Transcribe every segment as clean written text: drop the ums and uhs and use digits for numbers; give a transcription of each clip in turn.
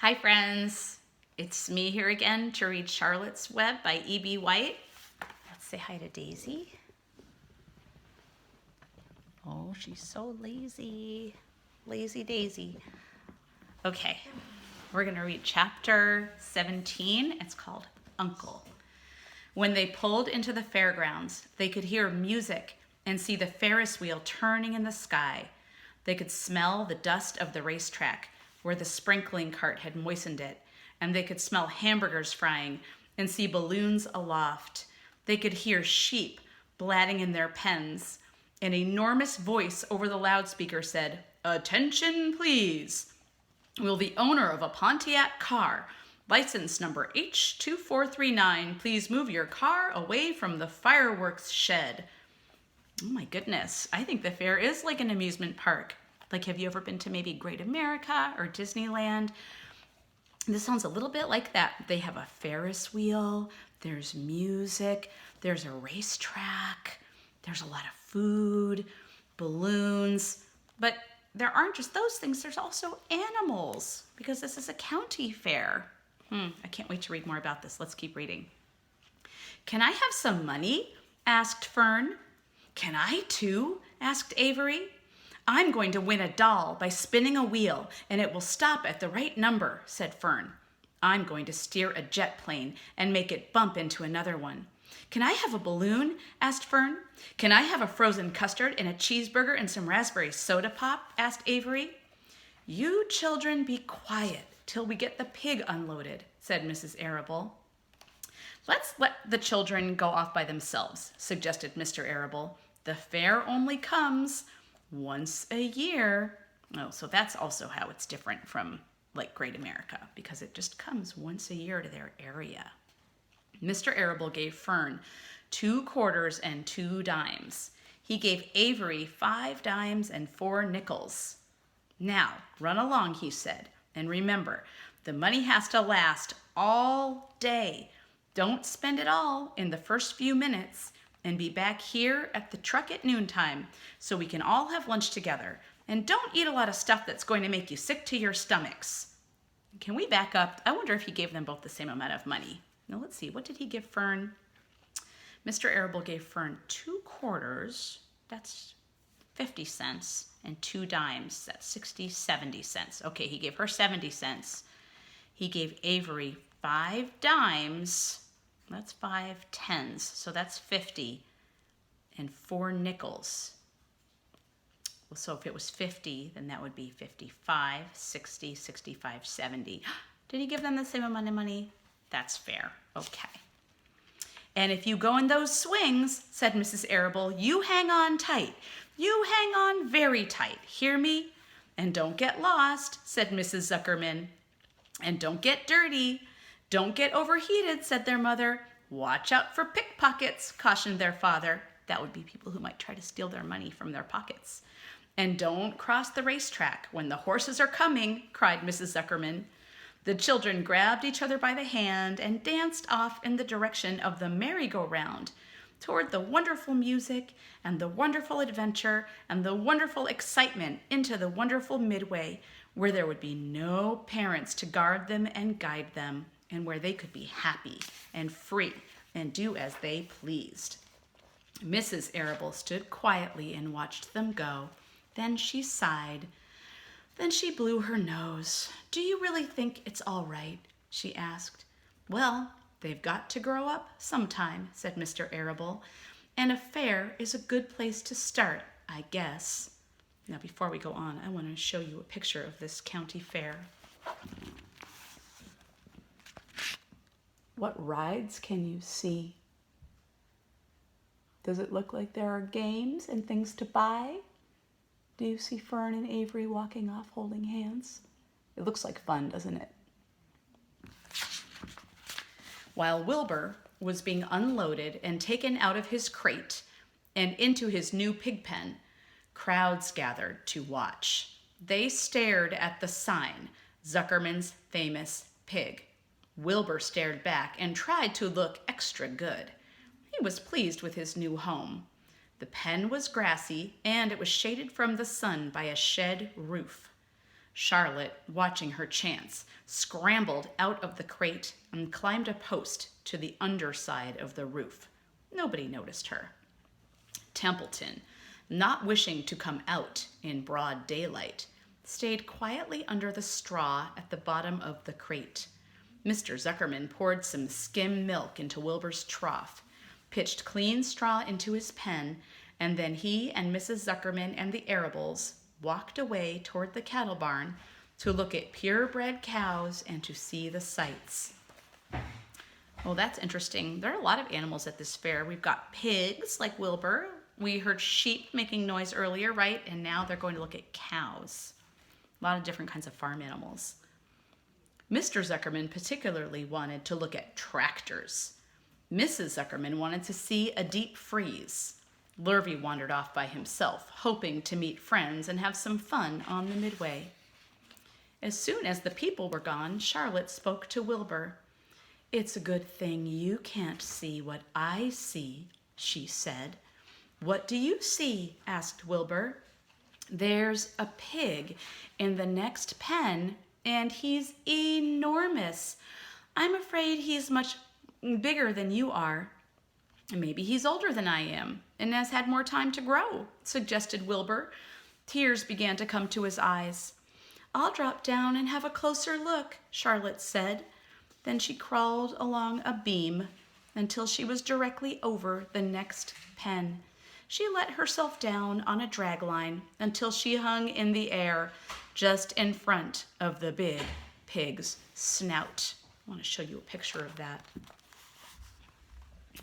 Hi friends, it's me here again to read Charlotte's Web by E.B. White. Let's say hi to Daisy. Oh, she's so lazy. Lazy Daisy. Okay, we're gonna read chapter 17. It's called Uncle. When they pulled into the fairgrounds, they could hear music and see the Ferris wheel turning in the sky. They could smell the dust of the racetrack where the sprinkling cart had moistened it, and they could smell hamburgers frying and see balloons aloft. They could hear sheep blatting in their pens. An enormous voice over the loudspeaker said, "Attention, please. Will the owner of a Pontiac car, license number H2439, please move your car away from the fireworks shed?" Oh my goodness, I think the fair is like an amusement park. Like, have you ever been to maybe Great America or Disneyland? This sounds a little bit like that. They have a Ferris wheel, there's music, there's a racetrack, there's a lot of food, balloons, but there aren't just those things, there's also animals because this is a county fair. I can't wait to read more about this. Let's keep reading. "Can I have some money?" asked Fern. "Can I too?" asked Avery. "I'm going to win a doll by spinning a wheel, and it will stop at the right number," said Fern. "I'm going to steer a jet plane and make it bump into another one." "Can I have a balloon?" asked Fern. "Can I have a frozen custard and a cheeseburger and some raspberry soda pop?" asked Avery. "You children be quiet till we get the pig unloaded," said Mrs. Arable. "Let's let the children go off by themselves," suggested Mr. Arable. "The fair only comes once a year." Oh, so that's also how it's different from like Great America, because it just comes once a year to their area. Mr. Arable gave Fern 2 quarters and 2 dimes. He gave Avery 5 dimes and 4 nickels. "Now, run along," he said, "and remember, the money has to last all day. Don't spend it all in the first few minutes, and be back here at the truck at noontime so we can all have lunch together. And don't eat a lot of stuff that's going to make you sick to your stomachs." Can we back up? I wonder if he gave them both the same amount of money. Now let's see, what did he give Fern? Mr. Arable gave Fern 2 quarters, that's 50 cents, and 2 dimes, that's 60, 70 cents. Okay, he gave her 70 cents. He gave Avery 5 dimes, that's 5 tens, so that's 50, and 4 nickels. So if it was 50, then that would be 55, 60, 65, 70. Did he give them the same amount of money? That's fair. Okay. "And if you go in those swings," said Mrs. Arable, "you hang on tight. You hang on very tight. Hear me? And don't get lost," said Mrs. Zuckerman. "And don't get dirty. Don't get overheated," said their mother. "Watch out for pickpockets," cautioned their father. That would be people who might try to steal their money from their pockets. "And don't cross the racetrack when the horses are coming," cried Mrs. Zuckerman. The children grabbed each other by the hand and danced off in the direction of the merry-go-round, toward the wonderful music and the wonderful adventure and the wonderful excitement into the wonderful midway, where there would be no parents to guard them and guide them, and where they could be happy and free and do as they pleased. Mrs. Arable stood quietly and watched them go. Then she sighed. Then she blew her nose. "Do you really think it's all right?" she asked. "Well, they've got to grow up sometime," said Mr. Arable, "and a fair is a good place to start, I guess." Now, before we go on, I want to show you a picture of this county fair. What rides can you see? Does it look like there are games and things to buy? Do you see Fern and Avery walking off holding hands? It looks like fun, doesn't it? While Wilbur was being unloaded and taken out of his crate and into his new pig pen, crowds gathered to watch. They stared at the sign, "Zuckerman's Famous Pig." Wilbur stared back and tried to look extra good. He was pleased with his new home. The pen was grassy, and it was shaded from the sun by a shed roof. Charlotte, watching her chance, scrambled out of the crate and climbed a post to the underside of the roof. Nobody noticed her. Templeton, not wishing to come out in broad daylight, stayed quietly under the straw at the bottom of the crate. Mr. Zuckerman poured some skim milk into Wilbur's trough, pitched clean straw into his pen, and then he and Mrs. Zuckerman and the Arables walked away toward the cattle barn to look at purebred cows and to see the sights. Well, that's interesting. There are a lot of animals at this fair. We've got pigs like Wilbur. We heard sheep making noise earlier, right? And now they're going to look at cows. A lot of different kinds of farm animals. Mr. Zuckerman particularly wanted to look at tractors. Mrs. Zuckerman wanted to see a deep freeze. Lurvy wandered off by himself, hoping to meet friends and have some fun on the midway. As soon as the people were gone, Charlotte spoke to Wilbur. "It's a good thing you can't see what I see," she said. "What do you see?" asked Wilbur. "There's a pig in the next pen, and he's enormous. I'm afraid he's much bigger than you are." "Maybe he's older than I am and has had more time to grow," suggested Wilbur. Tears began to come to his eyes. "I'll drop down and have a closer look," Charlotte said. Then she crawled along a beam until she was directly over the next pen. She let herself down on a dragline until she hung in the air just in front of the big pig's snout. I want to show you a picture of that.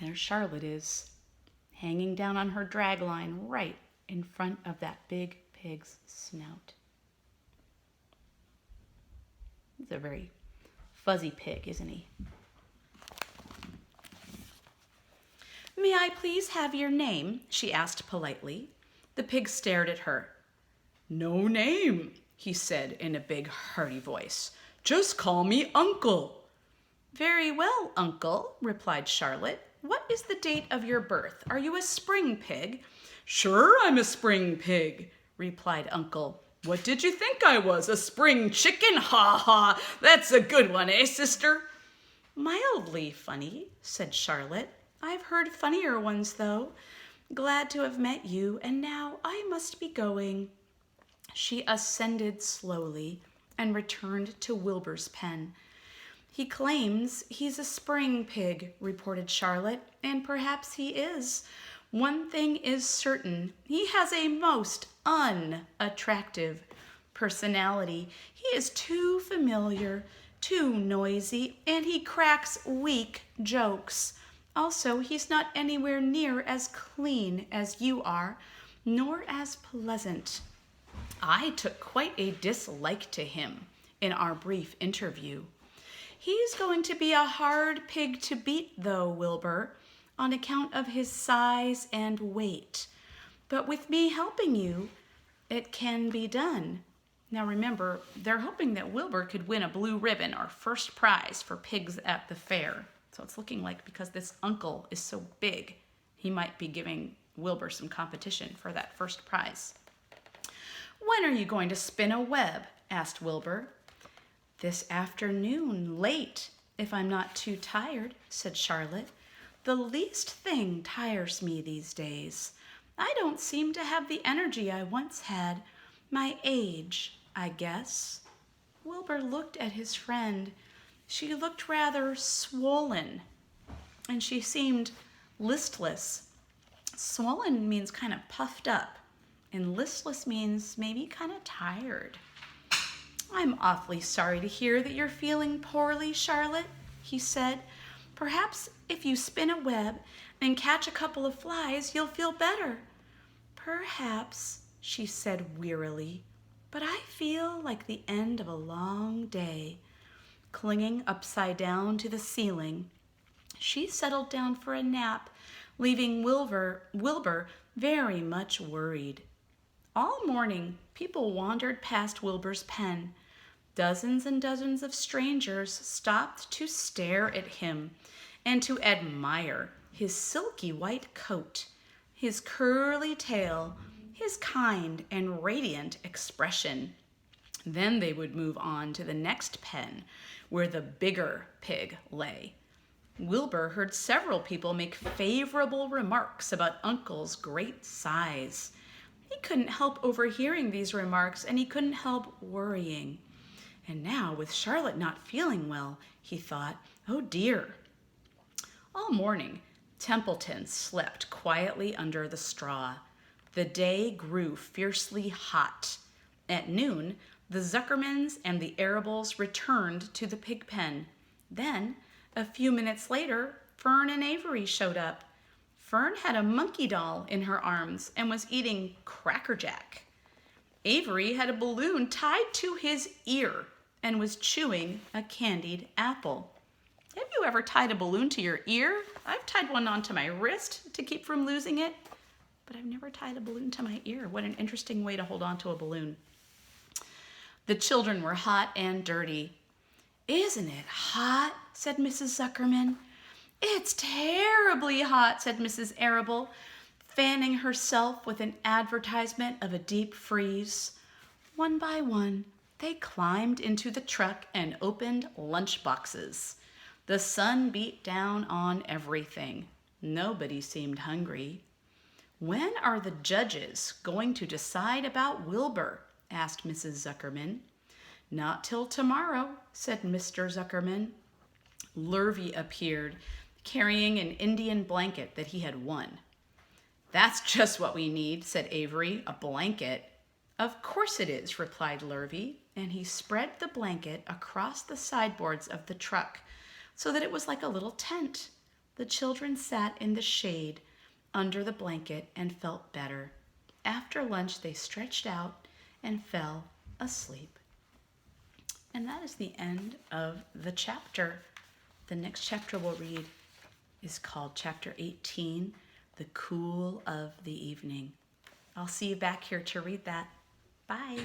There Charlotte is, hanging down on her dragline right in front of that big pig's snout. He's a very fuzzy pig, isn't he? "May I please have your name?" she asked politely. The pig stared at her. "No name," he said in a big, hearty voice. "Just call me Uncle." "Very well, Uncle," replied Charlotte. "What is the date of your birth? Are you a spring pig?" "Sure, I'm a spring pig," replied Uncle. "What did you think I was, a spring chicken? Ha ha, that's a good one, eh, sister?" "Mildly funny," said Charlotte. "I've heard funnier ones, though. Glad to have met you, and now I must be going." She ascended slowly and returned to Wilbur's pen. "He claims he's a spring pig," reported Charlotte, "and perhaps he is. One thing is certain, he has a most unattractive personality. He is too familiar, too noisy, and he cracks weak jokes. Also, he's not anywhere near as clean as you are, nor as pleasant. I took quite a dislike to him in our brief interview. He's going to be a hard pig to beat, though, Wilbur, on account of his size and weight. But with me helping you, it can be done." Now remember, they're hoping that Wilbur could win a blue ribbon or first prize for pigs at the fair. So it's looking like because this uncle is so big, he might be giving Wilbur some competition for that first prize. "When are you going to spin a web?" asked Wilbur. "This afternoon, late, if I'm not too tired," said Charlotte. "The least thing tires me these days. I don't seem to have the energy I once had. My age, I guess." Wilbur looked at his friend. She looked rather swollen, and she seemed listless. Swollen means kind of puffed up, and listless means maybe kind of tired. "I'm awfully sorry to hear that you're feeling poorly, Charlotte," he said. "Perhaps if you spin a web and catch a couple of flies, you'll feel better." "Perhaps," she said wearily, "but I feel like the end of a long day." Clinging upside down to the ceiling, she settled down for a nap, leaving Wilbur very much worried. All morning, people wandered past Wilbur's pen. Dozens and dozens of strangers stopped to stare at him and to admire his silky white coat, his curly tail, his kind and radiant expression. Then they would move on to the next pen, where the bigger pig lay. Wilbur heard several people make favorable remarks about Uncle's great size. He couldn't help overhearing these remarks, and he couldn't help worrying. And now, with Charlotte not feeling well, he thought, oh dear. All morning, Templeton slept quietly under the straw. The day grew fiercely hot. At noon, the Zuckermans and the Arables returned to the pig pen. Then, a few minutes later, Fern and Avery showed up. Fern had a monkey doll in her arms and was eating Cracker Jack. Avery had a balloon tied to his ear and was chewing a candied apple. Have you ever tied a balloon to your ear? I've tied one onto my wrist to keep from losing it, but I've never tied a balloon to my ear. What an interesting way to hold on to a balloon. The children were hot and dirty. Isn't it hot? Said Mrs. Zuckerman. It's terribly hot, said Mrs. Arable, fanning herself with an advertisement of a deep freeze. One by one, they climbed into the truck and opened lunch boxes. The sun beat down on everything. Nobody seemed hungry. When are the judges going to decide about Wilbur? Asked Mrs. Zuckerman. Not till tomorrow, said Mr. Zuckerman. Lurvy appeared, carrying an Indian blanket that he had won. That's just what we need, said Avery, a blanket. Of course it is, replied Lurvy, and he spread the blanket across the sideboards of the truck so that it was like a little tent. The children sat in the shade under the blanket and felt better. After lunch, they stretched out and fell asleep. And that is the end of the chapter. The next chapter we'll read is called Chapter 18, The Cool of the Evening. I'll see you back here to read that. Bye.